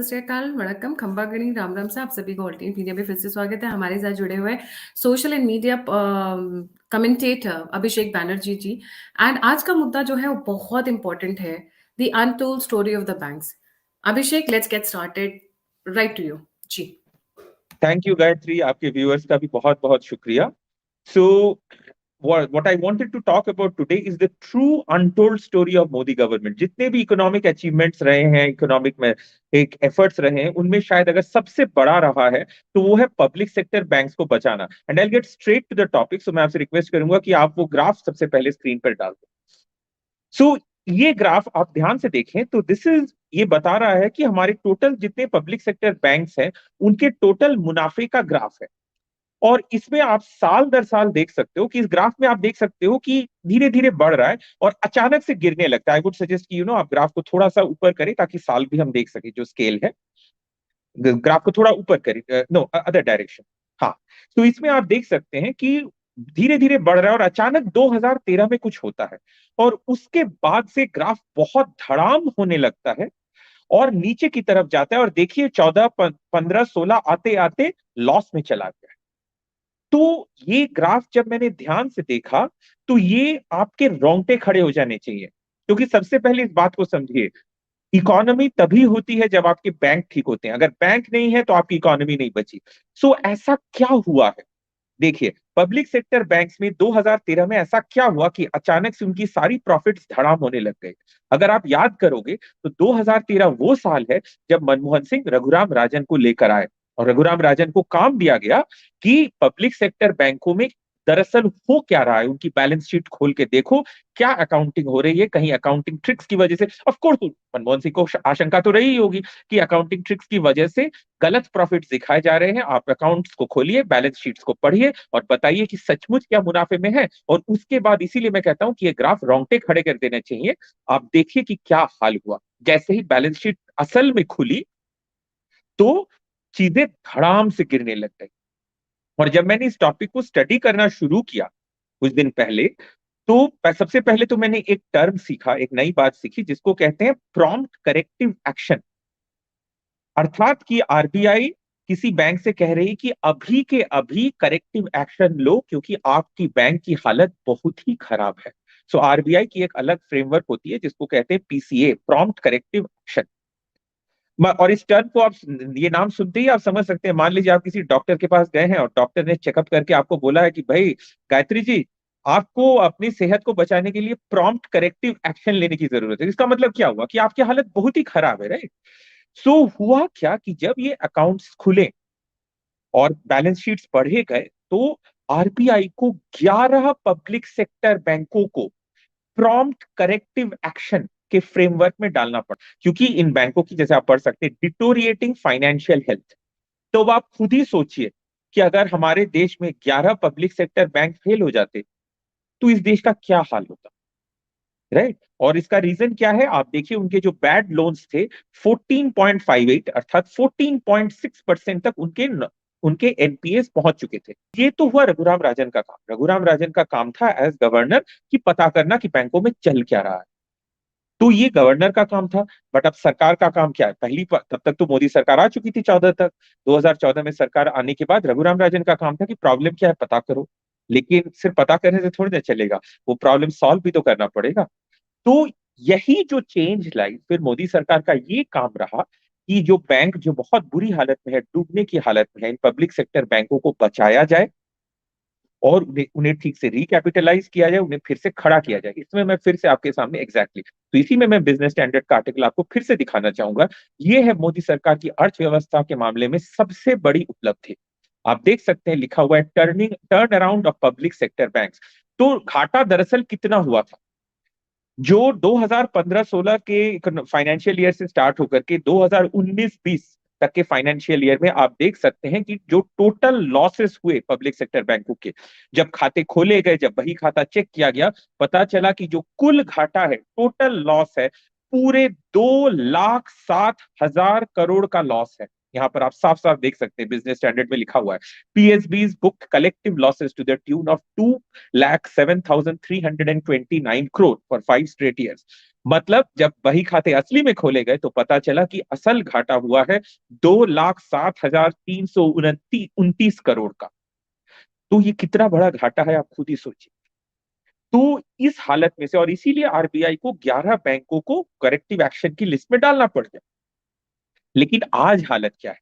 सत श्री अकाल, वणक्कम, खंबागणी, राम राम से आप सभी को ऑल्टरनेट मीडिया में फिर से स्वागत है। हमारे साथ जुड़े हुए social and media commentator Abhishek Banerjee ji. And आज का मुद्दा जो है वो बहुत इंपॉर्टेंट है, the untold story of the banks. Abhishek, let's get started, right to you ji. Thank you Gayatri, आपके व्यूअर्स का भी बहुत बहुत शुक्रिया। So what I wanted to talk about today is the true untold story of Modi government. जितने भी economic achievements रहे हैं, इकोनॉमिक में एक एफर्ट्स रहे हैं, उनमें शायद अगर सबसे बड़ा रहा है तो वो है पब्लिक सेक्टर बैंक्स को बचाना। And I get straight to the topic. So मैं आपसे रिक्वेस्ट करूंगा कि आप वो ग्राफ सबसे पहले स्क्रीन पर डाल दें। सो ये ग्राफ आप ध्यान से देखें तो ये बता रहा है कि हमारे टोटल जितने पब्लिक सेक्टर बैंक्स हैं उनके टोटल मुनाफे का ग्राफ है। और इसमें आप साल दर साल देख सकते हो कि इस ग्राफ में आप देख सकते हो कि धीरे धीरे बढ़ रहा है और अचानक से गिरने लगता है। आई वुड सजेस्ट कि आप ग्राफ को थोड़ा सा ऊपर करें ताकि साल भी हम देख सके। जो स्केल है, ग्राफ को थोड़ा ऊपर करें, नो अदर डायरेक्शन। हाँ, तो इसमें आप देख सकते हैं कि धीरे धीरे बढ़ रहा है और अचानक 2013 में कुछ होता है और उसके बाद से ग्राफ बहुत धड़ाम होने लगता है और नीचे की तरफ जाता है। और देखिए 14, 15, 16 आते आते लॉस में चला गया। तो ये ग्राफ जब मैंने ध्यान से देखा तो ये आपके रोंगटे खड़े हो जाने चाहिए, क्योंकि सबसे पहले इस बात को समझिए, इकोनॉमी तभी होती है जब आपके बैंक ठीक होते हैं। अगर बैंक नहीं है तो आपकी इकोनॉमी नहीं बची। सो ऐसा क्या हुआ है? देखिए, पब्लिक सेक्टर बैंक्स में 2013 में ऐसा क्या हुआ कि अचानक से उनकी सारी प्रॉफिट्स धड़ाम होने लग गए। अगर आप याद करोगे तो 2013 वो साल है जब मनमोहन सिंह रघुराम राजन को लेकर आए और रघुराम राजन को काम दिया गया कि पब्लिक सेक्टर बैंकों में दरअसल हो क्या रहा है, उनकी बैलेंस शीट खोल के देखो, क्या अकाउंटिंग हो रही है, कहीं अकाउंटिंग ट्रिक्स की वजह से। ऑफ कोर्स मनमोहन सिंह को आशंका तो रही होगी कि अकाउंटिंग ट्रिक्स की वजह से गलत प्रॉफिट दिखाए जा रहे हैं। आप अकाउंट्स को खोलिए, बैलेंस शीट्स को पढ़िए और बताइए कि सचमुच क्या मुनाफे में है। और उसके बाद इसीलिए मैं कहता हूं कि ये ग्राफ रोंगटे खड़े कर देने चाहिए। आप देखिए कि क्या हाल हुआ। जैसे ही बैलेंस शीट असल में खुली तो चीजें धड़ाम से गिरने लग गई। और जब मैंने इस टॉपिक को स्टडी करना शुरू किया कुछ दिन पहले, तो सबसे पहले तो मैंने एक टर्म सीखा, एक नई बात सीखी जिसको कहते हैं प्रॉम्प्ट करेक्टिव एक्शन। अर्थात कि आरबीआई किसी बैंक से कह रही कि अभी के अभी करेक्टिव एक्शन लो क्योंकि आपकी बैंक की हालत बहुत ही खराब है। सो आरबीआई की एक अलग फ्रेमवर्क होती है जिसको कहते हैं पीसीए, प्रॉम्प्ट करेक्टिव एक्शन। और इस टर्म को आप, ये नाम सुनते ही आप समझ सकते हैं। मान लीजिए आप किसी डॉक्टर के पास गए हैं और डॉक्टर ने चेकअप करके आपको बोला है कि भाई गायत्री जी, आपको अपनी सेहत को बचाने के लिए प्रॉम्प्ट करेक्टिव एक्शन लेने की जरूरत है। इसका मतलब क्या हुआ कि आपकी हालत बहुत ही खराब है, राइट? सो हुआ क्या कि जब ये अकाउंट्स खुले और बैलेंस शीट्स पढ़े गए तो आरबीआई को 11 पब्लिक सेक्टर बैंकों को प्रॉम्प्ट करेक्टिव एक्शन के फ्रेमवर्क में डालना पड़ा, क्योंकि इन बैंकों की, जैसे आप पढ़ सकते हैं, डिटोरिएटिंग फाइनेंशियल हेल्थ। तो अब आप खुद ही सोचिए कि अगर हमारे देश में 11 पब्लिक सेक्टर बैंक फेल हो जाते तो इस देश का क्या हाल होता, राइट? और इसका रीजन क्या है? आप देखिए, उनके जो बैड लोन्स थे 14.58 अर्थात 14.6% तक उनके एनपीएस पहुंच चुके थे। ये तो हुआ रघुराम राजन का काम। रघुराम राजन का काम था एज गवर्नर कि पता करना कि बैंकों में चल क्या रहा है। तो ये गवर्नर का काम था। बट अब सरकार का काम क्या है? तब तक तो मोदी सरकार आ चुकी थी 14 तक। 2014 में सरकार आने के बाद रघुराम राजन का काम था कि प्रॉब्लम क्या है पता करो। लेकिन सिर्फ पता करने से थोड़ी ना चलेगा, वो प्रॉब्लम सॉल्व भी तो करना पड़ेगा। तो यही जो चेंज लाई फिर मोदी सरकार का ये काम रहा कि जो बैंक जो बहुत बुरी हालत में है, डूबने की हालत में है, इन पब्लिक सेक्टर बैंकों को बचाया जाए और उन्हें ठीक से रिकैपिटलाइज किया जाए, उन्हें फिर से खड़ा किया जाए। इसमें मैं फिर से आपके सामने एग्जैक्टली तो इसी में मैं बिजनेस स्टैंडर्ड का आर्टिकल आपको फिर से दिखाना चाहूंगा। ये है मोदी सरकार की अर्थव्यवस्था के मामले में सबसे बड़ी उपलब्धि। आप देख सकते हैं लिखा हुआ है turn around of public sector banks. तो घाटा दरअसल कितना हुआ था? जो 2015-16 के फाइनेंशियल ईयर से स्टार्ट होकर के 2019-20 तक के फाइनेंशियल ईयर में आप देख सकते हैं कि जो टोटल लॉसेस हुए पब्लिक सेक्टर बैंकों के, जब खाते खोले गए, जब बही खाता चेक किया गया, पता चला कि जो कुल घाटा है, टोटल लॉस है, पूरे 2,07,000 करोड़ का लॉस है। यहाँ पर आप साफ साफ देख सकते हैं, बिजनेस स्टैंडर्ड में लिखा हुआ है, PSBs booked collective losses to the tune of 2,07,329 crore for 5 straight years। मतलब जब बही खाते असली में खोले गए तो पता चला कि असल घाटा हुआ है 2,07,329 करोड़ का। तो ये कितना बड़ा घाटा है, आप खुद ही सोचिए। तो इस हालत में से, और इसीलिए आरबीआई को 11 बैंकों को करेक्टिव एक्शन की लिस्ट में डालना पड़ गया। लेकिन आज हालत क्या है,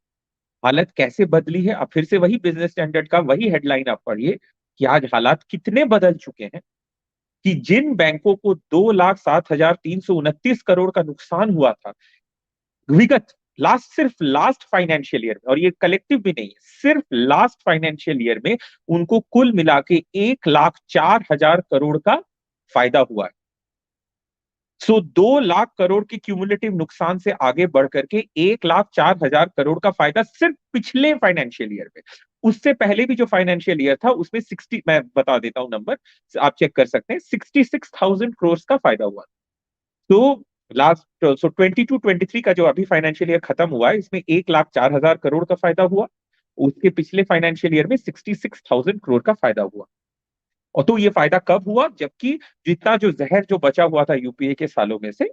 हालत कैसे बदली है? अब फिर से वही बिजनेस स्टैंडर्ड का वही हेडलाइन आप पढ़िए कि आज हालात कितने बदल चुके हैं कि जिन बैंकों को 2,07,329 करोड़ का नुकसान हुआ था विगत सिर्फ लास्ट फाइनेंशियल ईयर में, और ये कलेक्टिव भी नहीं है, सिर्फ लास्ट फाइनेंशियल ईयर में उनको कुल मिला के 1,04,000 करोड़ का फायदा हुआ है। 2 लाख करोड़ के क्यूमुलेटिव नुकसान से आगे बढ़ करके 1,04,000 करोड़ का फायदा सिर्फ पिछले फाइनेंशियल ईयर में। उससे पहले भी जो फाइनेंशियल ईयर था उसमें 60, मैं बता देता हूं नंबर, आप चेक कर सकते हैं, 66,000 करोड़ का फायदा हुआ। तो लास्ट 22-23 का जो अभी फाइनेंशियल ईयर खत्म हुआ है, इसमें 1,04,000 करोड़ का फायदा हुआ। उसके पिछले फाइनेंशियल ईयर में 66,000 करोड़ का फायदा हुआ। और तो ये फायदा कब हुआ, जबकि जितना जो जहर जो बचा हुआ था यूपीए के सालों में से,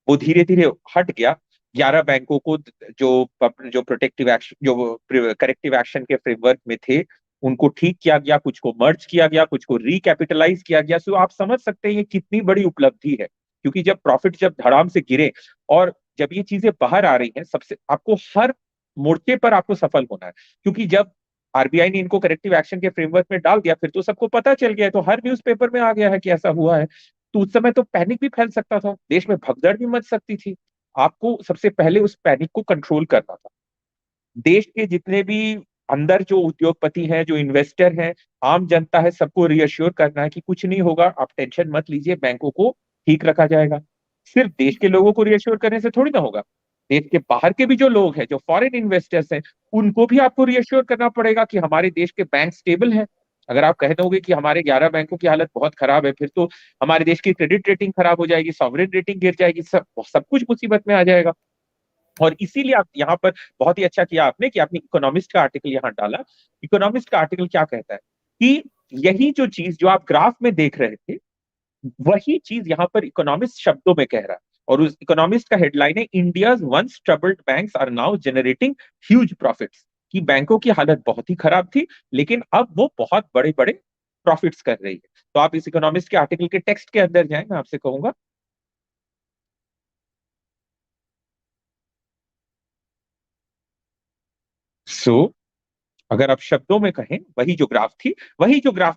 वो धीरे धीरे हट गया। 11 बैंकों को जो जो प्रोटेक्टिव एक्शन, जो करेक्टिव एक्शन के फ्रेमवर्क में थे, उनको ठीक किया गया, कुछ को मर्ज किया गया, कुछ को रिकैपिटलाइज किया गया। सो आप समझ सकते हैं ये कितनी बड़ी उपलब्धि है, क्योंकि जब प्रॉफिट जब धड़ाम से गिरे और जब ये चीजें बाहर आ रही हैं, सबसे आपको हर मोर्चे पर आपको सफल होना है। क्योंकि जब आरबीआई ने इनको करेक्टिव एक्शन के फ्रेमवर्क में डाल दिया, फिर तो सबको पता चल गया है, तो हर न्यूज़पेपर में आ गया है कि ऐसा हुआ है। तो उस समय तो पैनिक भी फैल सकता था, देश में भगदड़ भी मच सकती थी। आपको सबसे पहले उस पैनिक को कंट्रोल करना था। देश के जितने भी अंदर जो उद्योगपति हैं, जो इन्वेस्टर हैं, आम जनता है, सबको रियश्योर करना है कि कुछ नहीं होगा, आप टेंशन मत लीजिए, बैंकों को ठीक रखा जाएगा। सिर्फ देश के लोगों को रियश्योर करने से थोड़ी ना होगा, देश के बाहर के भी जो लोग हैं, जो फॉरेन इन्वेस्टर्स हैं, उनको भी आपको रियश्योर करना पड़ेगा कि हमारे देश के बैंक स्टेबल हैं। अगर आप कह दोगे कि हमारे 11 बैंकों की हालत बहुत खराब है, फिर तो हमारे देश की क्रेडिट रेटिंग खराब हो जाएगी, सॉवरेन रेटिंग गिर जाएगी, सब सब कुछ मुसीबत में आ जाएगा। और इसीलिए आप यहाँ पर बहुत ही अच्छा किया आपने कि आपने इकोनॉमिस्ट का आर्टिकल यहाँ डाला। इकोनॉमिस्ट का आर्टिकल क्या कहता है कि यही जो चीज जो आप ग्राफ में देख रहे थे, वही चीज यहाँ पर इकोनॉमिस्ट शब्दों में कह रहा है। और उस इकोनॉमिस्ट का हेडलाइन है, India's once troubled banks are now generating huge profits. कि बैंकों की हालत बहुत ही खराब थी, लेकिन अब वो बहुत बड़े बड़े प्रॉफिट्स कर रही है। तो आप इस इकोनॉमिस्ट के आर्टिकल के टेक्स्ट के अंदर जाएं, मैं आपसे कहूंगा। सो अगर आप शब्दों में कहें, वही जो ग्राफ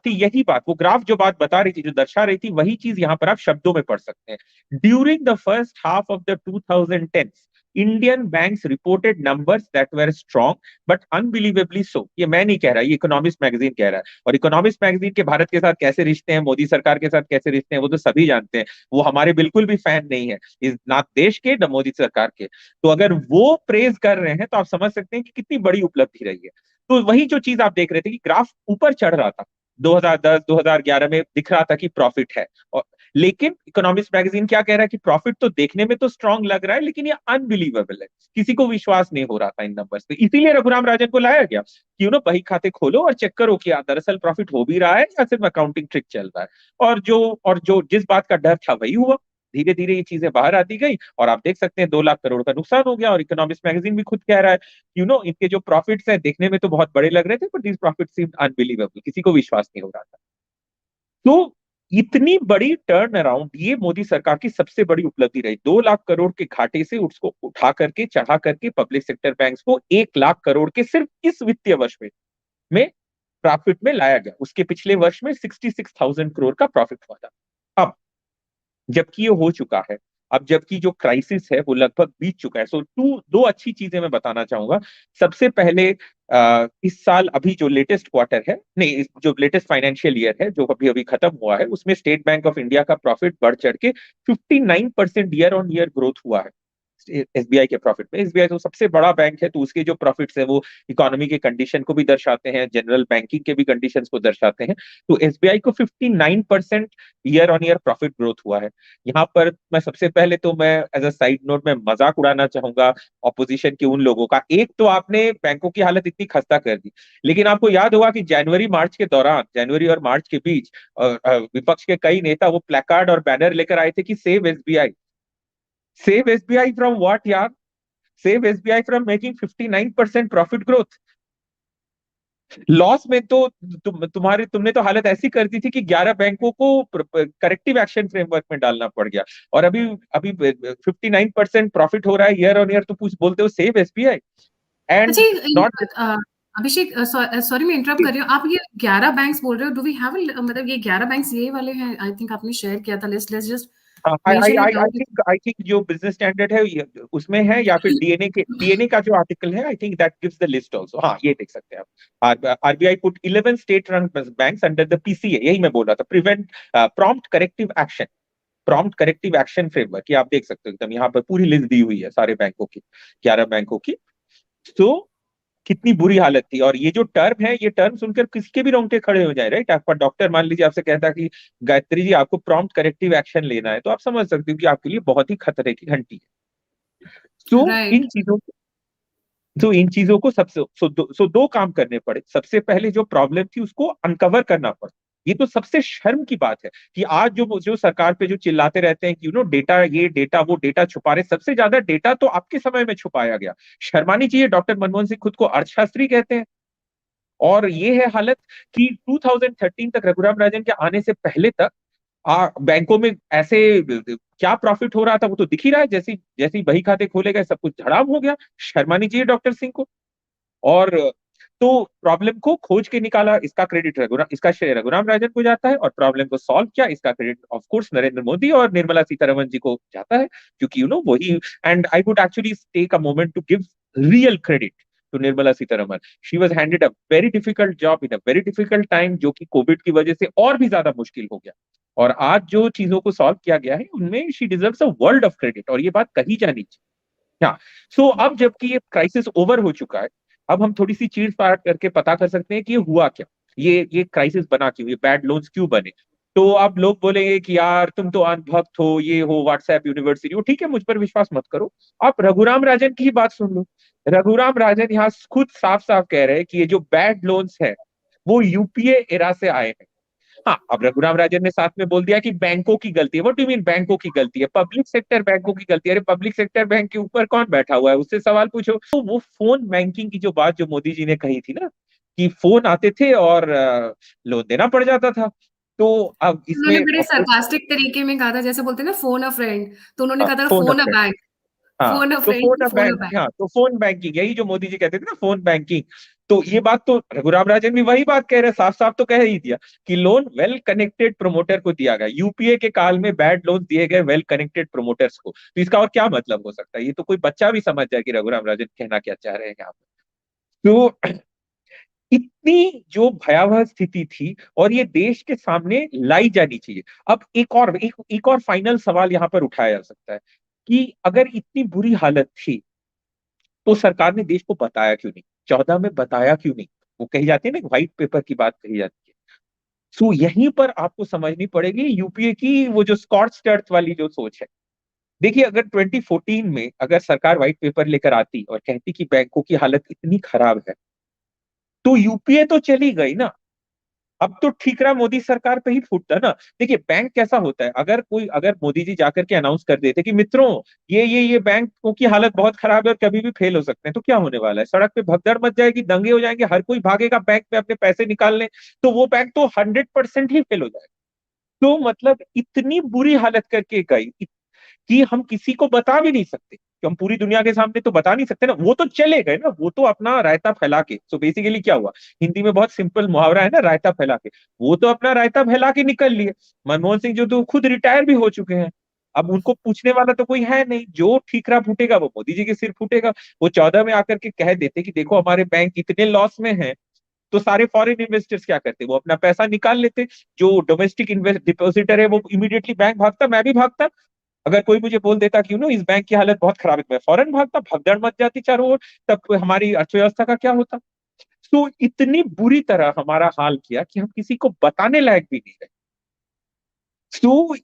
थी यही बात, वो ग्राफ जो बात बता रही थी, जो दर्शा रही थी, वही चीज यहां पर आप शब्दों में पढ़ सकते हैं। During the first half of the 2010 Indian banks reported numbers that were strong but unbelievably so. ये मैं नहीं कह रहा, ये इकोनॉमिस्ट मैगजीन कह रहा है। और इकोनॉमिस्ट मैगजीन के भारत के साथ कैसे रिश्ते हैं, मोदी सरकार के साथ कैसे रिश्ते हैं, वो तो सभी जानते हैं। वो हमारे बिल्कुल भी फैन नहीं है, इस ना देश के न मोदी सरकार के। तो अगर वो प्रेज कर रहे हैं, तो आप समझ सकते हैं कि कितनी बड़ी उपलब्धि रही है। तो वही जो चीज आप देख रहे थे कि ग्राफ ऊपर चढ़ रहा था, 2010 2011 में दिख रहा था कि प्रॉफिट है। और लेकिन इकोनॉमिस्ट मैगजीन क्या कह रहा है कि प्रॉफिट तो देखने में तो स्ट्रांग लग रहा है, लेकिन ये अनबिलीवेबल है, किसी को विश्वास नहीं हो रहा था इन नंबर्स पे। इसीलिए रघुराम राजन को लाया गया कि बही खाते खोलो और चेक करो कि दरअसल प्रॉफिट हो भी रहा है या सिर्फ अकाउंटिंग ट्रिक चल रहा है। और जो जिस बात का डर था वही हुआ। धीरे धीरे ये चीजें बाहर आती गई और आप देख सकते हैं 2 लाख करोड़ का नुकसान हो गया। और इकोनॉमिस्ट मैगजीन भी खुद कह रहा है, इनके जो प्रॉफिट्स हैं देखने में तो बहुत बड़े लग रहे थे, but these profit seemed unbelievable, किसी को विश्वास नहीं हो रहा था। तो इतनी बड़ी टर्न अराउंड ये मोदी सरकार की सबसे बड़ी उपलब्धि रही। 2 लाख करोड़ के घाटे से उसको उठा करके चढ़ा करके पब्लिक सेक्टर बैंक्स को 1 लाख करोड़ के सिर्फ इस वित्तीय वर्ष में प्रॉफिट में लाया गया। उसके पिछले वर्ष में 66,000 करोड़ का प्रॉफिट हुआ था। अब जबकि ये हो चुका है, अब जबकि जो क्राइसिस है वो लगभग बीत चुका है। सो दो अच्छी चीजें मैं बताना चाहूंगा। सबसे पहले इस साल अभी जो लेटेस्ट क्वार्टर है, नहीं, जो लेटेस्ट फाइनेंशियल ईयर है जो अभी अभी खत्म हुआ है, उसमें स्टेट बैंक ऑफ इंडिया का प्रॉफिट बढ़ चढ़ के 59% ईयर ऑन ईयर ग्रोथ हुआ है। एसबीआई के प्रॉफिट में। एसबीआई तो सबसे बड़ा बैंक है, तो उसके जो प्रॉफिट्स है वो इकोनॉमी के कंडीशन को भी दर्शाते हैं, जनरल बैंकिंग के भी कंडीशंस को दर्शाते हैं। तो एसबीआई को 59% year on year profit growth हुआ है। यहाँ पर मैं सबसे पहले तो मैं एज अ साइड नोट में मजाक उड़ाना चाहूंगा ऑपोजिशन के उन लोगों का। एक तो आपने बैंकों की हालत इतनी खस्ता कर दी, लेकिन आपको याद होगा कि जनवरी मार्च के दौरान, जनवरी और मार्च के बीच विपक्ष के कई नेता वो प्लेकार्ड और बैनर लेकर आए थे कि save SBI. Save SBI from what यार? Save SBI from making 59% profit growth. Loss में तो तुमने तो हालत ऐसी कर दी थी कि 11 बैंकों को करेक्टिव एक्शन फ्रेमवर्क में डालना पड़ गया। और अभी अभी 59% प्रॉफिट हो रहा है ईयर ऑन ईयर, तो कुछ बोलते हो सेव एसबीआई। अच्छा, एंड नॉट अभिषेक, सॉरी मैं इंटरप्ट कर रही हूँ। आप ये 11 बैंक्स बोल रहे हो, डू वी हैव मतलब ये 11 बैंक्स ये वाले हैं? आई थिंक आपने शेयर किया था list. Let's just mention it down. I think जो बिजनेस स्टैंडर्ड है उसमें है, या फिर डीएनए का जो आर्टिकल है, I think that gives the list also. हाँ, ये देख सकते हैं आप। RBI put 11 state run banks under the PCA, यही मैं बोल रहा था, prevent prompt corrective action, prompt corrective action framework. ये आप देख सकते हो एकदम, यहाँ पर पूरी लिस्ट दी हुई है सारे बैंकों की, 11 बैंकों की। तो कितनी बुरी हालत थी। और ये जो टर्म है, ये टर्म सुनकर किसके भी रोंगटे खड़े हो जाए, राइट? आपका डॉक्टर मान लीजिए आपसे कहता कि गायत्री जी आपको प्रॉम्प्ट करेक्टिव एक्शन लेना है, तो आप समझ सकते हो कि आपके लिए बहुत ही खतरे की घंटी है। तो इन राइट। चीजों इन चीजों को सबसे दो काम करने पड़े। सबसे पहले जो प्रॉब्लम थी उसको अनकवर करना पड़ा। ये तो सबसे शर्म की बात है कि आज जो जो सरकार पे जो चिल्लाते रहते हैं कि डेटा, ये डेटा वो डेटा छुपा रहे, सबसे ज्यादा डेटा तो आपके समय में छुपाया गया। शर्मानी चाहिए। डॉक्टर मनमोहन सिंह खुद को अर्थशास्त्री कहते हैं, और ये है हालत कि 2013 तक, रघुराम राजन के आने से पहले तक बैंकों में ऐसे क्या प्रॉफिट हो रहा था वो तो दिख ही रहा है। जैसी जैसी बही खाते खोले गए, सब कुछ झड़ाम हो गया। शर्मा नीजिए डॉक्टर सिंह को। और तो प्रॉब्लम को खोज के निकाला, इसका क्रेडिट इसका श्रेय रघुराम राजन को जाता है, और प्रॉब्लम को सॉल्व किया, इसका credit of course Narendra Modi और निर्मला सीतारमन जी को जाता है, क्योंकि वही। And I would actually take a moment to give real credit to Nirmala Sitharaman. She was handed a very difficult job in a very difficult time, जो कि कोविड की वजह से और भी ज्यादा मुश्किल हो गया। और आज जो चीजों को सॉल्व किया गया है उनमें she deserves a world of credit, और ये बात कही जानी चाहिए। हाँ। सो अब जबकि ये क्राइसिस ओवर हो चुका है, अब हम थोड़ी सी चीर फाड़ करके पता कर सकते हैं कि ये हुआ क्या, ये क्राइसिस बना क्यों, ये बैड लोन्स क्यों बने। तो अब लोग बोलेंगे कि यार तुम तो अनभक्त हो, ये हो व्हाट्सएप यूनिवर्सिटी हो, ठीक है, मुझ पर विश्वास मत करो। आप रघुराम राजन की ही बात सुन लो। रघुराम राजन यहाँ खुद साफ साफ कह रहे हैं कि ये जो बैड लोन्स है वो यूपीए एरा से आए हैं। हाँ, अब रघुराम राजन ने साथ में बोल दिया कि बैंकों की गलती है। व्हाट डू मीन बैंकों की गलती है? पब्लिक सेक्टर बैंकों की गलती है। अरे पब्लिक सेक्टर बैंक के ऊपर कौन बैठा हुआ है, उससे सवाल पूछो। तो वो फोन बैंकिंग की जो बात जो मोदी जी ने कही थी ना, कि फोन आते थे और लोन देना पड़ जाता था, तो अब उन्होंने इसमें बड़े ऑफ कोर्स सार्कास्टिक तरीके में कहा था, जैसे बोलते हैं ना फोन अ फ्रेंड, तो उन्होंने कहा था फोन अ फोन अ फ्रेंड। बैंक। हाँ, फोन अ तो phone friend, a phone a bank, bank. हाँ, तो फोन बैंकिंग, यही जो मोदी जी कहते थे ना, फोन बैंकिंग। तो ये बात तो रघुराम राजन भी वही बात कह रहे हैं, साफ साफ तो कह ही दिया कि लोन वेल कनेक्टेड प्रमोटर को दिया गया। यूपीए के काल में बैड लोन दिए गए वेल कनेक्टेड प्रमोटर्स को। तो इसका और क्या मतलब हो सकता है? ये तो कोई बच्चा भी समझ जाए कि रघुराम राजन कहना क्या चाह रहे हैं यहाँ पर। तो इतनी जो भयावह स्थिति थी, और ये देश के सामने लाई जानी चाहिए। अब एक और फाइनल सवाल यहाँ पर उठाया जा सकता है कि अगर इतनी बुरी हालत थी तो सरकार ने देश को बताया क्यों नहीं? 14 में बताया क्यों नहीं? वो कही जाती है ना, व्हाइट पेपर की बात कही जाती है। सो यहीं पर आपको समझनी पड़ेगी यूपीए की वो जो स्कॉच टेस्ट वाली जो सोच है। देखिए, अगर 2014 में अगर सरकार व्हाइट पेपर लेकर आती और कहती कि बैंकों की हालत इतनी खराब है, तो यूपीए तो चली गई ना। अब तो ठीकरा मोदी सरकार पे ही फूटता ना। देखिए, बैंक कैसा होता है, अगर मोदी जी जाकर के अनाउंस कर देते कि मित्रों, ये बैंकों की हालत बहुत खराब है और कभी भी फेल हो सकते हैं, तो क्या होने वाला है? सड़क पे भगदड़ मच जाएगी, दंगे हो जाएंगे, हर कोई भागेगा बैंक में अपने पैसे निकालने। तो वो बैंक तो 100% ही फेल हो जाएगा। तो मतलब इतनी बुरी हालत करके गई कि हम किसी को बता भी नहीं सकते, कि हम पूरी दुनिया के सामने तो बता नहीं सकते ना। वो तो चले गए ना, वो तो अपना रायता फैला के। सो बेसिकली क्या हुआ, हिंदी में बहुत सिंपल मुहावरा है ना, रायता फैला के। वो तो अपना रायता फैला के निकल लिए। मनमोहन सिंह जो तो खुद रिटायर भी हो चुके हैं, अब उनको पूछने वाला तो कोई है नहीं। जो ठीकरा फूटेगा वो मोदी जी के सिर फूटेगा। वो 14 में आकर के कह देते कि देखो हमारे बैंक इतने लॉस में है, तो सारे फॉरेन इन्वेस्टर्स क्या करते, वो अपना पैसा निकाल लेते। जो डोमेस्टिक इन्वेस्ट डिपोजिटर है वो इमीडिएटली बैंक भागता, मैं भी भागता। अगर कोई मुझे बोल देता कि इस बैंक की हालत बहुत खराब है, मैं फौरन भागता, भगदड़ मच जाती चारों ओर, तब हमारी अर्थव्यवस्था का क्या होता। तो इतनी बुरी तरह हमारा हाल किया कि हम किसी को बताने लायक भी नहीं रहे। So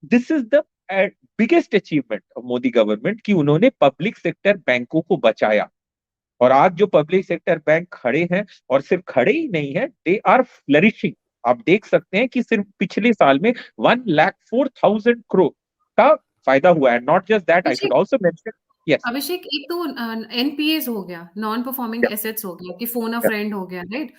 this is the biggest achievement of Modi government कि उन्होंने पब्लिक सेक्टर बैंकों को बचाया। और आज जो पब्लिक सेक्टर बैंक खड़े हैं, और सिर्फ खड़े ही नहीं है, दे आर फ्लरिशिंग। आप देख सकते हैं कि सिर्फ पिछले साल में 1,04,000 करोड़ का फायदा हुआ है। Not just that, I should Abhishek also mention. Yes. Abhishek, एक तो एनपीएस हो गया, नॉन परफॉर्मिंग एसेट्स हो गया, कि फोन अ फ्रेंड हो गया, right?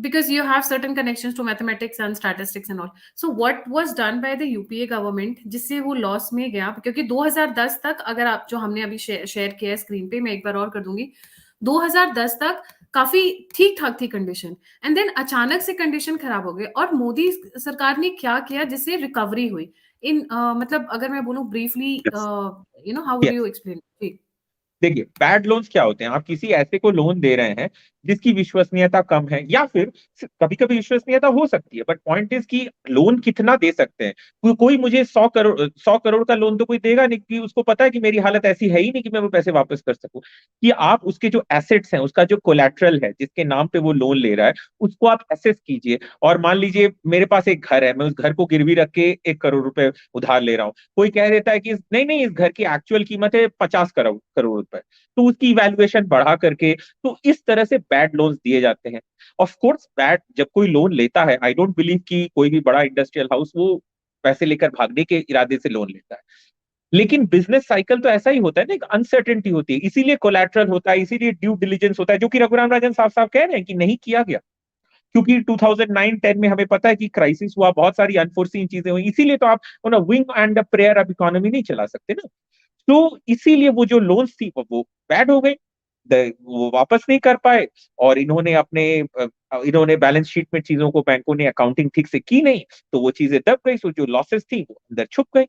Because you have certain connections to mathematics and statistics and all. So what was done by the UPA government जिससे वो लॉस में गया? क्योंकि 2010 तक, अगर आप जो हमने अभी शेयर किया है स्क्रीन पे, मैं एक बार और कर दूंगी, 2010 तक काफी ठीक ठाक थी कंडीशन, एंड देन अचानक से कंडीशन खराब हो गई। और मोदी सरकार ने क्या किया जिससे रिकवरी हुई? मतलब अगर मैं बोलूं briefly, how would yes. You explain? जी। देखिए, बैड लोन्स क्या होते हैं? आप किसी ऐसे को लोन दे रहे हैं जिसकी विश्वसनीयता कम है, या फिर कभी कभी विश्वसनीयता हो सकती है, बट पॉइंट इज कि लोन कितना दे सकते हैं। कोई मुझे 100 करोड़ का लोन तो कोई देगा नहीं, कि उसको पता है कि मेरी हालत ऐसी है ही नहीं कि मैं वो पैसे वापस कर सकूं। कि आप उसके जो एसेट्स हैं, उसका जो कोलैटरल है जिसके नाम पे वो लोन ले रहा है, उसको आप एसेस कीजिए। और मान लीजिए मेरे पास एक घर है, मैं उस घर को गिरवी रख के 1 करोड़ रुपए उधार ले रहा हूँ। कोई कह देता है कि नहीं नहीं, इस घर की एक्चुअल कीमत है 50 करोड़ रुपए, तो उसकी इवैल्यूएशन बढ़ा करके, तो इस तरह से बैड लोन्स दिए जाते हैं। ऑफ कोर्स, बैड जब कोई लोन लेता है, आई डोंट बिलीव कि कोई भी बड़ा इंडस्ट्रियल हाउस वो पैसे लेकर भागने के इरादे से लोन लेता है। लेकिन बिजनेस साइकिल तो ऐसा ही होता है ना, एक अनसर्टेनिटी होती है, इसीलिए कोलैटरल होता है, इसीलिए ड्यू डिलिजेंस होता है, जो कि रघुराम राजन साहब साहब कह रहे हैं कि नहीं किया गया। क्योंकि 2009-10 में हमें पता है कि क्राइसिस हुआ, बहुत सारी अनफोर्सीन चीजें हुई, इसीलिए तो आप विंग एंड प्रेयर अब इकोनॉमी नहीं चला सकते ना। तो इसीलिए वो जो लोन्स थी वो बैड हो गई, वो वापस नहीं कर पाए। और इन्होंने बैलेंस शीट में चीजों को, बैंकों ने अकाउंटिंग ठीक से की नहीं, तो वो चीजें दब गई। सो जो लॉसेस थी वो अंदर छुप गई।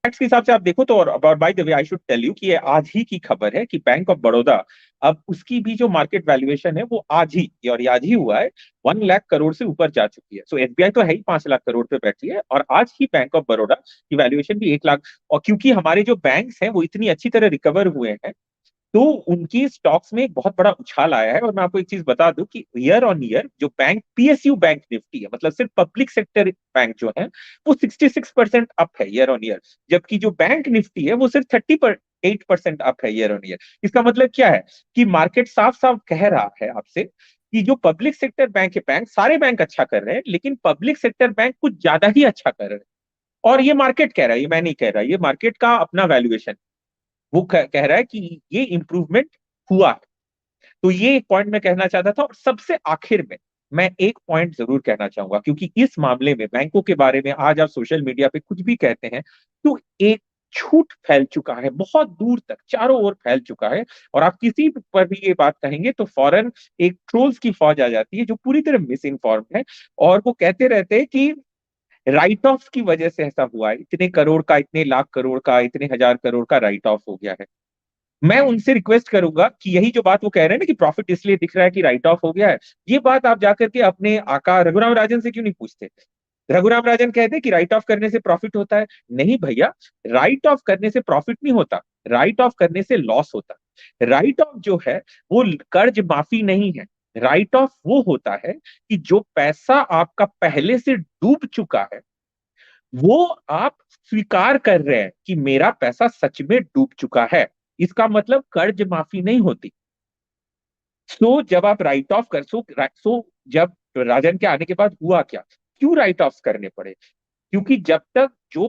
फैक्ट्स के हिसाब से आप देखो तो, और by the way I should tell you कि ये आज ही की खबर है कि बैंक ऑफ बड़ौदा, अब उसकी भी जो मार्केट वैल्यूएशन है वो आज ही, और ये आज ही हुआ है, 1 लाख करोड़ से ऊपर जा चुकी है। सो एसबीआई तो है ही 5 लाख करोड़ पे बैठी है, और आज ही बैंक ऑफ बड़ौदा की वैल्यूएशन भी 1 लाख। और क्योंकि हमारे जो बैंक्स हैं वो इतनी अच्छी तरह रिकवर हुए हैं, तो उनकी स्टॉक्स में एक बहुत बड़ा उछाल आया है। और मैं आपको एक चीज बता दूं कि ईयर ऑन ईयर जो बैंक पीएसयू बैंक निफ्टी है, मतलब सिर्फ पब्लिक सेक्टर बैंक जो है, वो 66% अप है ईयर ऑन ईयर। जबकि जो बैंक निफ्टी है वो सिर्फ 38% अप है ईयर ऑन ईयर। इसका मतलब क्या है? कि मार्केट साफ साफ कह रहा है आपसे कि जो पब्लिक सेक्टर बैंक है, बैंक सारे बैंक अच्छा कर रहे हैं, लेकिन पब्लिक सेक्टर बैंक कुछ ज्यादा ही अच्छा कर रहे हैं। और ये मार्केट कह रहा है, ये मैं नहीं कह रहा, ये मार्केट का अपना वैल्यूएशन। वो कह रहा है कि ये इंप्रूवमेंट हुआ है। तो ये एक पॉइंट मैं कहना चाहता था। और सबसे आखिर में मैं एक पॉइंट जरूर कहना चाहूंगा, क्योंकि इस मामले में बैंकों के बारे में आज आप सोशल मीडिया पे कुछ भी कहते हैं, तो एक झूठ फैल चुका है, बहुत दूर तक चारों ओर फैल चुका है। और आप किसी पर भी ये बात कहेंगे तो फौरन एक ट्रोल्स की फौज आ जाती है जो पूरी तरह मिस इन्फॉर्म है। और वो कहते रहते हैं कि राइट ऑफ की वजह से ऐसा हुआ है, इतने करोड़ का, इतने लाख करोड़ का, इतने हजार करोड़ का राइट ऑफ हो गया है। मैं उनसे रिक्वेस्ट करूंगा कि यही जो बात वो कह रहे हैं ना कि प्रॉफिट इसलिए दिख रहा है कि राइट ऑफ हो गया है, ये बात आप जाकर के अपने आका रघुराम राजन से क्यों नहीं पूछते? रघुराम राजन कहते हैं कि राइट ऑफ करने से प्रॉफिट होता है। नहीं भैया, राइट ऑफ करने से प्रॉफिट नहीं होता, राइट ऑफ करने से लॉस होता है। राइट ऑफ जो है वो कर्ज माफी नहीं है। राइट ऑफ वो होता है कि जो पैसा आपका पहले से डूब चुका है, वो आप स्वीकार कर रहे हैं कि मेरा पैसा सच में डूब चुका है। इसका मतलब कर्ज माफी नहीं होती। सो जब आप राइट ऑफ कर सो जब राजन के आने के बाद हुआ क्या, क्यों राइट ऑफ करने पड़े? क्योंकि जब तक जो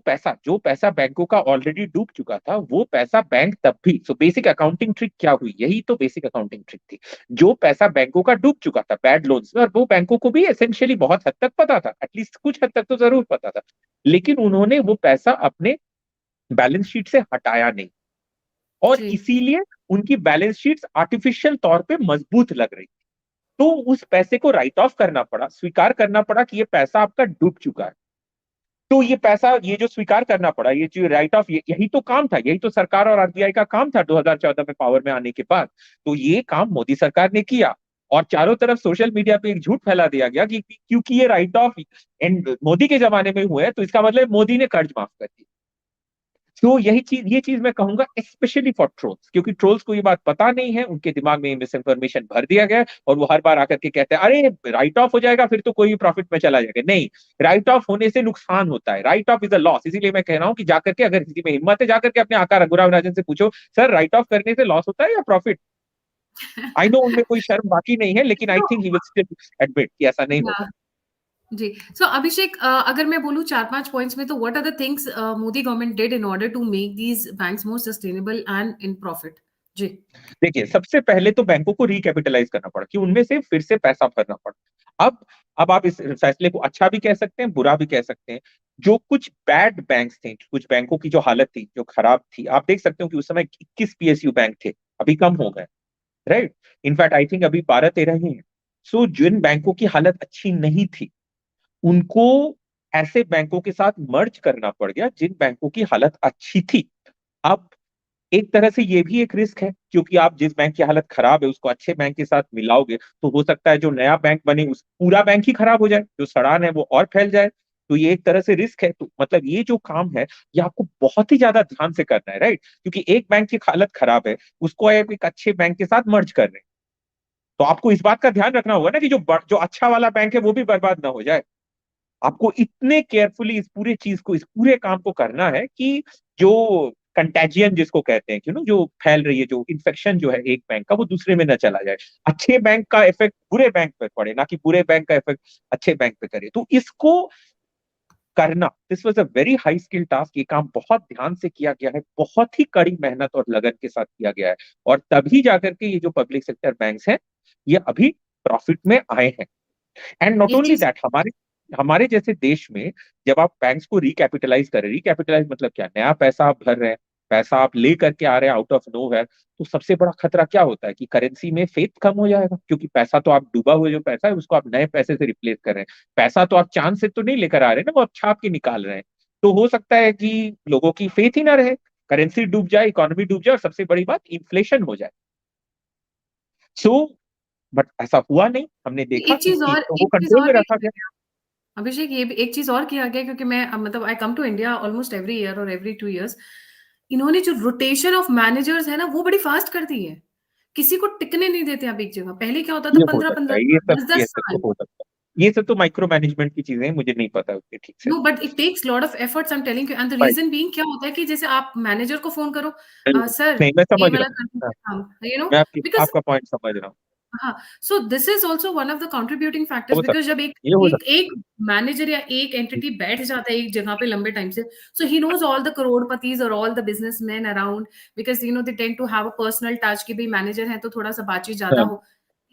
पैसा बैंकों का ऑलरेडी डूब चुका था, वो पैसा बैंक तब भी, सो बेसिक अकाउंटिंग ट्रिक क्या हुई, यही तो बेसिक अकाउंटिंग ट्रिक थी। जो पैसा बैंकों का डूब चुका था बैड लोन्स में, और वो बैंकों को भी एसेंशियली बहुत हद तक पता था, एटलीस्ट कुछ हद तक तो जरूर पता था, लेकिन उन्होंने वो पैसा अपने बैलेंस शीट से हटाया नहीं। और जी। इसीलिए उनकी बैलेंस शीट्स आर्टिफिशियल तौर पे मजबूत लग रही। तो उस पैसे को राइट ऑफ करना पड़ा, स्वीकार करना पड़ा कि ये पैसा आपका डूब चुका है। तो ये पैसा, ये जो स्वीकार करना पड़ा, ये जो राइट ऑफ, यही तो काम था, यही तो सरकार और आरबीआई का काम था 2014 में पावर में आने के बाद। तो ये काम मोदी सरकार ने किया। और चारों तरफ सोशल मीडिया पे एक झूठ फैला दिया गया कि क्योंकि ये राइट ऑफ एंड मोदी के जमाने में हुए हैं, तो इसका मतलब मोदी ने कर्ज माफ कर दिया। तो ये चीज मैं कहूंगा स्पेशली फॉर ट्रोल्स, क्योंकि ट्रोल्स को ये बात पता नहीं है, उनके दिमाग में मिस इन्फॉर्मेशन भर दिया गया है, और वो हर बार आकर के कहते हैं अरे राइट ऑफ हो जाएगा फिर तो कोई प्रॉफिट में चला जाएगा। नहीं, राइट ऑफ होने से नुकसान होता है, right of is a loss. इसीलिए मैं कह रहा हूँ कि जाकर के, अगर किसी में हिम्मत है, जाकर के अपने आका रघुराम राजन से पूछो, सर राइट ऑफ करने से लॉस होता है या प्रॉफिट? आई नो उनमें कोई शर्म बाकी नहीं है, लेकिन आई तो think he will still admit कि ऐसा नहीं होता। या जी। सो अभिषेक, अगर मैं बोलूँ 4-5 पॉइंट्स में, तो what are the things Modi government did in order to make these banks more sustainable and in profit? जी। देखिए, सबसे पहले तो बैंकों को रिकैपिटलाइज करना पड़ा कि उनमें से फिर से पैसा भरना पड़ा। अब आप इस फैसले को अच्छा भी कह सकते हैं, बुरा भी कह सकते हैं। जो कुछ बैड बैंक्स थे, कुछ बैंकों की जो हालत थी, जो खराब थी, आप देख सकते हो कि उस समय 21 पीएसयू बैंक थे, अभी कम हो गए, राइट। इनफैक्ट आई थिंक अभी 12-13 ही है। सो जिन बैंकों की हालत अच्छी नहीं थी, उनको ऐसे बैंकों के साथ मर्ज करना पड़ गया जिन बैंकों की हालत अच्छी थी। अब एक तरह से ये भी एक रिस्क है, क्योंकि आप जिस बैंक की हालत खराब है उसको अच्छे बैंक के साथ मिलाओगे, तो हो सकता है जो नया बैंक बने उस पूरा बैंक ही खराब हो जाए, जो सड़ान है वो और फैल जाए। तो ये एक तरह से रिस्क है। तो मतलब ये जो काम है, ये आपको बहुत ही ज्यादा ध्यान से करना है, राइट, क्योंकि एक बैंक की हालत खराब है, उसको आप एक अच्छे बैंक के साथ मर्ज कर रहे हैं। तो आपको इस बात का ध्यान रखना होगा ना कि जो अच्छा वाला बैंक है वो भी बर्बाद ना हो जाए। आपको इतने केयरफुली इस पूरे चीज को, इस पूरे काम को करना है कि जो कंटेजियन जिसको कहते हैं, जो फैल रही है, जो इन्फेक्शन जो है एक बैंक का, वो दूसरे में न चला जाए। अच्छे बैंक का इफेक्ट बुरे बैंक पर पड़े, ना कि बुरे बैंक का इफेक्ट अच्छे बैंक पे करे। तो इसको करना, this was a very high skill task. ये काम बहुत ध्यान से किया गया है, बहुत ही कड़ी मेहनत और लगन के साथ किया गया है, और तभी जाकर के ये जो पब्लिक सेक्टर बैंक्स हैं, ये अभी प्रॉफिट में आए हैं। एंड नॉट एक ओनली चीज दैट, हमारे हमारे जैसे देश में जब आप बैंक्स को रिकैपिटलाइज कर रहे हैं, रिकैपिटलाइज मतलब क्या, नया पैसा आप भर रहे हैं, पैसा आप ले करके आ रहे हैं आउट ऑफ नो है, तो सबसे बड़ा खतरा क्या होता है कि करेंसी में फेथ कम हो जाएगा, क्योंकि पैसा तो आप डूबा हुआ जो पैसा है उसको आप नए पैसे से रिप्लेस कर रहे हैं। पैसा तो आप चांद से तो नहीं लेकर आ रहे हैं ना, वो आप छाप के निकाल रहे हैं। तो हो सकता है कि लोगों की फेथ ही ना रहे, करेंसी डूब जाए, इकोनॉमी डूब जाए, और सबसे बड़ी बात इन्फ्लेशन हो जाए। सो बट ऐसा हुआ नहीं, हमने देखा कि वो एक चीज कंट्रोल और में भी रखा किया गया। गया अभिषेक, ये भी एक चीज और किया गया, क्योंकि मैं मतलब I come to India almost every year और एवरी 2 इयर्स। इन्होंने जो रोटेशन ऑफ मैनेजर्स है ना, वो बड़ी फास्ट कर दी है। किसी को टिकने नहीं देते आप एक जगह। पहले क्या होता था, ये हो पंद्रह सकता पंद्रह है, साल, दस ये दस सब तो साल हो सकता है, ये सब तो माइक्रो मैनेजमेंट की चीजें हैं, मुझे नहीं पता उसके ठीक से। No, but it takes lot of efforts, I am telling you. And the right. Reason being क्या होता है कि जैसे आप मैनेजर को फोन करो, सर नहीं, मैं ये समझ वाला रहा हूँ। कर हाँ, दीजिए काम, यू नो, मैं बिकॉज आपका पॉइंट समझ रहा हूँ। हाँ। So this is also one of the contributing factors, हो बिकॉज सकता जब है, एक ये हो एक सकता एक मैनेजर या एक एंटिटी बैठ जाता है एक जगह पे लंबे टाइम से, so he knows all the crorepatis और all the businessman around, because you know they tend to have a personal touch कि भाई मैनेजर है तो थोड़ा सा बातचीत ज्यादा है। हो।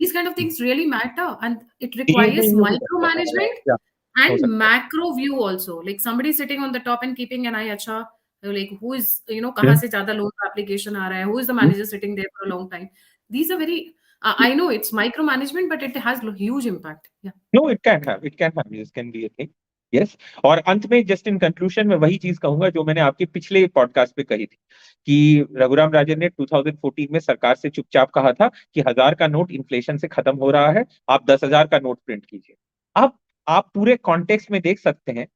These kind of things really matter, and it ये requires ये हो सकता है, micromanagement या हो and सकता macro view also, like somebody sitting on the top and keeping an eye, acha, like who is, you know, है। kahan se zyada loan ka application aa raha hai, who is the manager sitting there for a long time. These are very, I know it's micromanagement, but it has huge impact. Yeah. No, it can have, this can be a thing. Yes. और अंत में just in conclusion में वही चीज कहूंगा जो मैंने आपके पिछले पॉडकास्ट पे कही थी, कि रघुराम राजन ने 2014 में सरकार से चुपचाप कहा था कि 1,000 का नोट इन्फ्लेशन से खत्म हो रहा है, आप 10,000 का नोट प्रिंट कीजिए। अब आप पूरे कॉन्टेक्स्ट में देख सकते हैं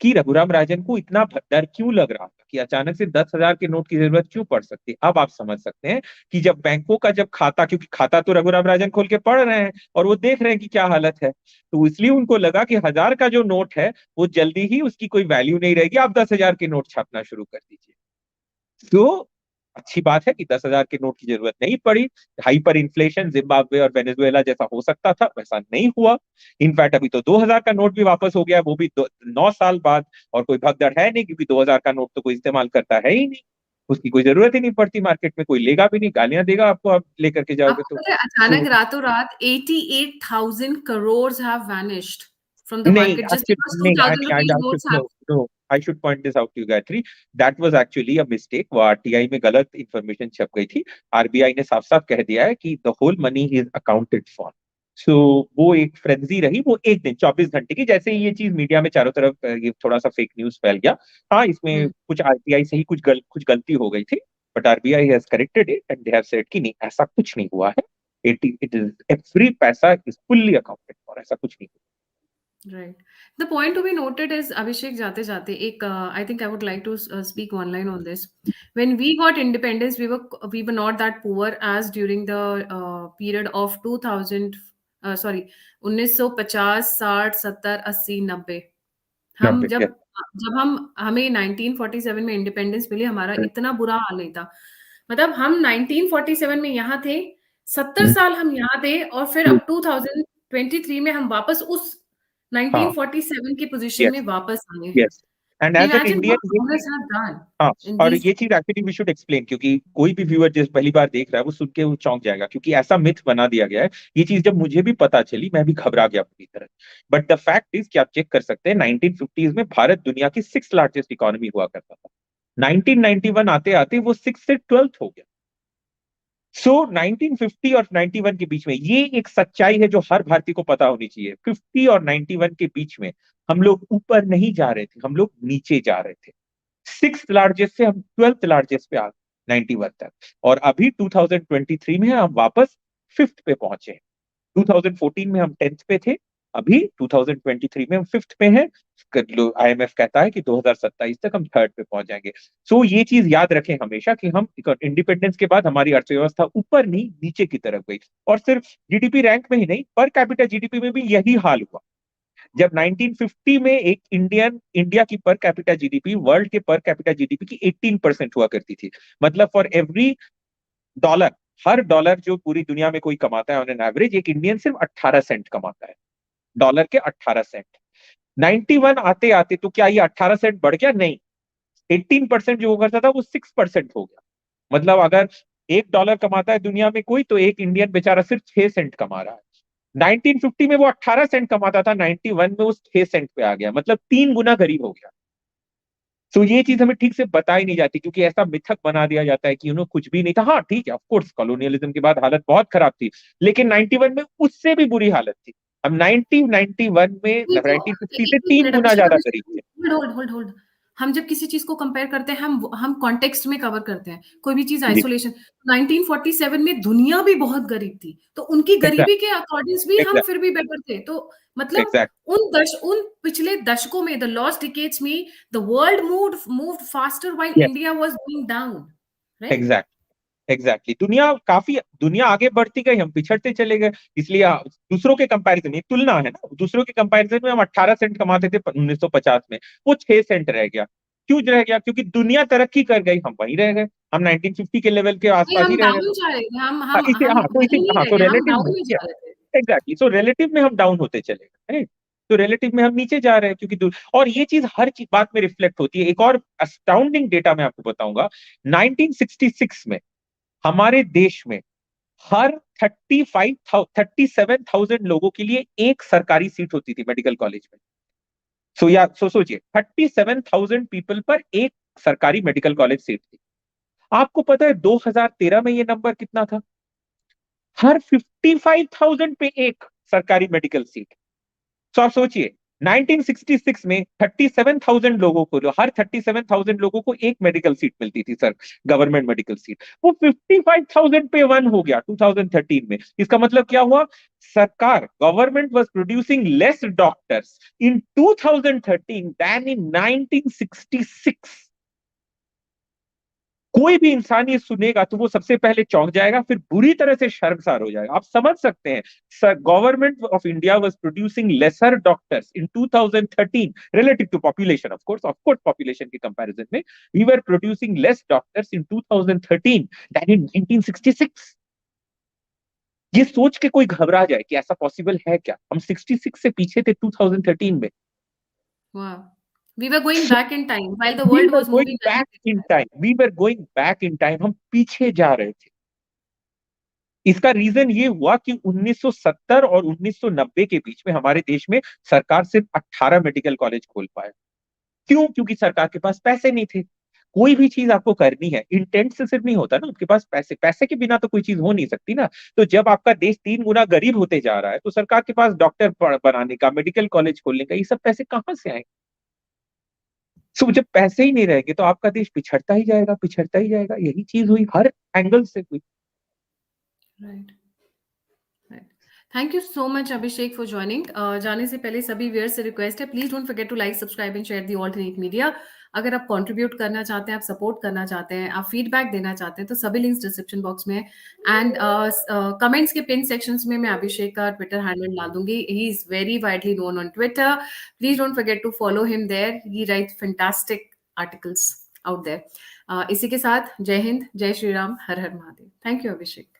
कि रघुराम राजन को इतना डर क्यों लग रहा था कि अचानक से 10,000 के नोट की जरूरत क्यों पड़ सकती है। अब आप समझ सकते हैं कि जब बैंकों का जब खाता, क्योंकि खाता तो रघुराम राजन खोल के पढ़ रहे हैं और वो देख रहे हैं कि क्या हालत है, तो इसलिए उनको लगा कि 1,000 का जो नोट है वो जल्दी ही उसकी कोई वैल्यू नहीं रहेगी, आप 10,000 के नोट छापना शुरू कर दीजिए। तो अच्छी बात है कि 10,000 के नोट की जरूरत नहीं पड़ी। हाइपर इन्फ्लेशन जिम्बाब्वे और वेनेजुएला जैसा हो सकता था, वैसा नहीं हुआ। इनफैक्ट अभी तो 2,000 का नोट भी वापस हो गया, वो भी 9 साल बाद। और कोई भगदड़ है नहीं, क्योंकि 2,000 का नोट तो कोई इस्तेमाल करता है ही नहीं, उसकी कोई जरूरत ही नहीं पड़ती, मार्केट में कोई लेगा भी नहीं, गालियां देगा आपको, आप लेकर के जाओगे आपको तो। पता है, So, अचानक रातों रात 88,000 crores have vanished from the नहीं, market just actually because नहीं, 2,000 I rupees should notes know, have. no, I should point this out to you, Gayatri. That was actually a mistake. वो आरटीआई में गलत information छप गई थी। RBI ने साफ साफ कह दिया है कि the whole money is accounted for. So वो एक फ्रेंजी रही, वो एक दिन 24 घंटे की, जैसे ही ये चीज मीडिया में चारों तरफ ये थोड़ा सा फेक न्यूज फैल गया। हाँ, इसमें Hmm. कुछ आरटीआई से ही कुछ गलती हो गई थी, but RBI has corrected it and they have said कि नहीं, ऐसा कुछ नहीं हुआ है। इट इज एवरी पैसा इज फुल्ली अकाउंटेड फॉर, ऐसा कुछ नहीं हुआ। Right. The point to be noted is, Abhishek, जाते जाते एक I think I would like to speak one line on this. When we got independence, we were not that poor as during the period of 2000, sorry, 1950, 60, 70, 80, 90. हम 90, जब yes, जब हम हमें 1947 में independence मिली, हमारा इतना बुरा हाल नहीं था। मतलब हम 1947 में यहाँ थे, 70 हम्म, साल हम यहाँ थे, और फिर अब 2023 में हम वापस उस हाँ, 1947 की पोजीशन में यस, वापस आए हैं। Yes, and as an imagine what Indian ये चीज, कांग्रेस हैव डन हाँ, इन और दीस। ये चीज एक्चुअली वी शुड एक्सप्लेन, क्योंकि कोई भी व्यूअर जिस पहली बार देख रहा है वो सुन के वो चौंक जाएगा, क्योंकि ऐसा मिथ बना दिया गया है। ये चीज जब मुझे भी पता चली मैं भी घबरा गया पूरी तरह। बट द फैक्ट इज कि आप चेक कर सकते हैं 1950s में भारत दुनिया की 6th लार्जेस्ट इकोनॉमी हुआ करता था। 1991 आते आते वो 6 से 12th हो गया। सो 1950 और 91 के बीच में ये एक सच्चाई है जो हर भारतीय को पता होनी चाहिए। 50 और 91 के बीच में हम लोग ऊपर नहीं जा रहे थे, हम लोग नीचे जा रहे थे। 6th लार्जेस्ट से हम 12th लार्जेस्ट पे आ गए 91 तक, और अभी 2023 में हम वापस 5th पे पहुंचे। 2014 में हम 10th पे थे, अभी 2023 में हम 5th पे हैं। आईएमएफ कहता है कि 2027 तक हम 3rd पे पहुंच जाएंगे। सो ये चीज याद रखें हमेशा कि हम इंडिपेंडेंस के बाद हमारी अर्थव्यवस्था ऊपर नहीं नीचे की तरफ गई। और सिर्फ जीडीपी रैंक में ही नहीं, पर कैपिटा जीडीपी में भी यही हाल हुआ। जब 1950 में एक इंडिया की पर कैपिटा जीडीपी वर्ल्ड के पर कैपिटा जीडीपी की 18% हुआ करती थी। मतलब for every dollar, her dollar जो पूरी दुनिया में कोई कमाता है ऑन एन एवरेज, एक इंडियन सिर्फ 18 सेंट कमाता है। डॉलर के 18 सेंट। 91 आते आते तो क्या ये 18 सेंट बढ़ गया? नहीं, 18% जो करता था वो 6% हो गया। मतलब अगर $1 कमाता है दुनिया में कोई, तो एक इंडियन बेचारा सिर्फ 6 सेंट कमा रहा है। 1950 में वो 18 सेंट कमाता था, 91 में वो 6 सेंट पे आ गया, मतलब 3 गुना गरीब हो गया। तो ये चीज हमें ठीक से बताई नहीं जाती, क्योंकि ऐसा मिथक बना दिया जाता है कि कुछ भी नहीं था। हाँ ठीक है, ऑफ कोर्स कॉलोनियलिज्म के बाद हालत बहुत खराब थी, लेकिन 91 में उससे भी बुरी हालत थी। हम 1991 में नहीं तो 1950 से एक एक तीन मिनट गुना अभिषेक, ज्यादा अभिषेक, गरीब थे। Hold hold hold hold. हम जब किसी चीज को कंपेयर करते हैं, हम कॉन्टेक्स्ट में कवर करते हैं, कोई भी चीज जी, आइसोलेशन। 1947 में दुनिया भी बहुत गरीब थी, तो उनकी एग्जैक्ट, गरीबी के अकॉर्डिंग्स भी हम एग्जैक्ट, फिर भी बेटर थे। तो मतलब एग्जैक्ट, उन पिछले दशकों में, द लॉस्ट डिकेड्स में, the world moved faster while yes, India was going down, right? Exact, exactly. दुनिया आगे बढ़ती गई, हम पिछड़ते चले गए। इसलिए दूसरों के कंपैरिजन, ये तुलना है ना, दूसरों के कंपैरिजन में हम 18 सेंट कमाते थे 1950 में, वो 6 सेंट रह गया। क्यों रह गया? क्योंकि दुनिया तरक्की कर गई, हम वहीं रह गए। हम 1950 के लेवल के नहीं, आसपास ही हम रह गए। डाउन जा रहे थे, हाँ, इसे, हम हाँ तो इसे, वहीं नहीं हाँ रह तो गए, हम रिलेटिव में, डाउन ही जा रहे थे। एग्जैक्टली, सो रिलेटिव में हम डाउन होते चले गए, right? तो रिलेटिव में हम नीचे जा रहे हैं, क्योंकि और ये चीज हर चीज बात में रिफ्लेक्ट होती है। एक और अस्टाउंडिंग डेटा मैं आपको बताऊंगा। 1966 में हमारे देश में हर 37,000 लोगों के लिए एक सरकारी सीट होती थी मेडिकल कॉलेज में। सोचिए, 37,000 पीपल पर एक सरकारी मेडिकल कॉलेज सीट थी। आपको पता है 2013 में ये नंबर कितना था? हर 55,000 पे एक सरकारी मेडिकल सीट। तो आप सोचिए, 1966 में 37,000 लोगों को, हर 37,000 लोगों को एक मेडिकल सीट मिलती थी सर, गवर्नमेंट मेडिकल सीट। वो 55,000 पे 1 हो गया 2013 में। इसका मतलब क्या हुआ? सरकार, government was producing less doctors in 2013 then in 1966। कोई भी इंसान ये सुनेगा तो वो सबसे पहले चौंक जाएगा, फिर बुरी तरह से शर्मसार हो जाएगा। आप समझ सकते हैं, sir, government of India was producing lesser doctors in 2013 relative to population, of course population के कंपैरिजन में we were producing less doctors in 2013 then in 1966। ये सोच के कोई घबरा जाए कि ऐसा पॉसिबल है क्या? हम 66 से पीछे थे 2013 में। Wow. We were going back in time while the we world were was going moving back ahead. In time, we were going back in time, हम पीछे जा रहे थे। इसका रीजन ये हुआ कि 1970 और 1990 के बीच में हमारे देश में सरकार सिर्फ 18 मेडिकल कॉलेज खोल पाया। क्यों? क्योंकि सरकार के पास पैसे नहीं थे। कोई भी चीज आपको करनी है, इंटेंट से सिर्फ नहीं होता ना, आपके पास पैसे, पैसे के बिना तो कोई चीज हो नहीं सकती ना। तो जब आपका देश 3 गुना गरीब होते जा रहा है, तो सरकार के पास डॉक्टर बनाने का, मेडिकल कॉलेज खोलने का, ये सब पैसे कहाँ से आएंगे? सो जब पैसे ही नहीं रहेंगे तो आपका देश पिछड़ता ही जाएगा, पिछड़ता ही जाएगा। यही चीज हुई, हर एंगल से हुई। Right. Right. Thank you so much Abhishek for joining. जाने से पहले सभी व्यूअर्स से रिक्वेस्ट है, please don't forget to like, subscribe and share the alternate media. अगर आप कंट्रीब्यूट करना चाहते हैं, आप सपोर्ट करना चाहते हैं, आप फीडबैक देना चाहते हैं, तो सभी लिंक्स डिस्क्रिप्शन बॉक्स में है। एंड कमेंट्स के पिन सेक्शंस में मैं अभिषेक का ट्विटर हैंडल डाल दूंगी। He is very widely known on Twitter. Please don't forget to follow him there. He write fantastic articles out there. इसी के साथ जय हिंद, जय श्री राम, हर हर महादेव। Thank you Abhishek.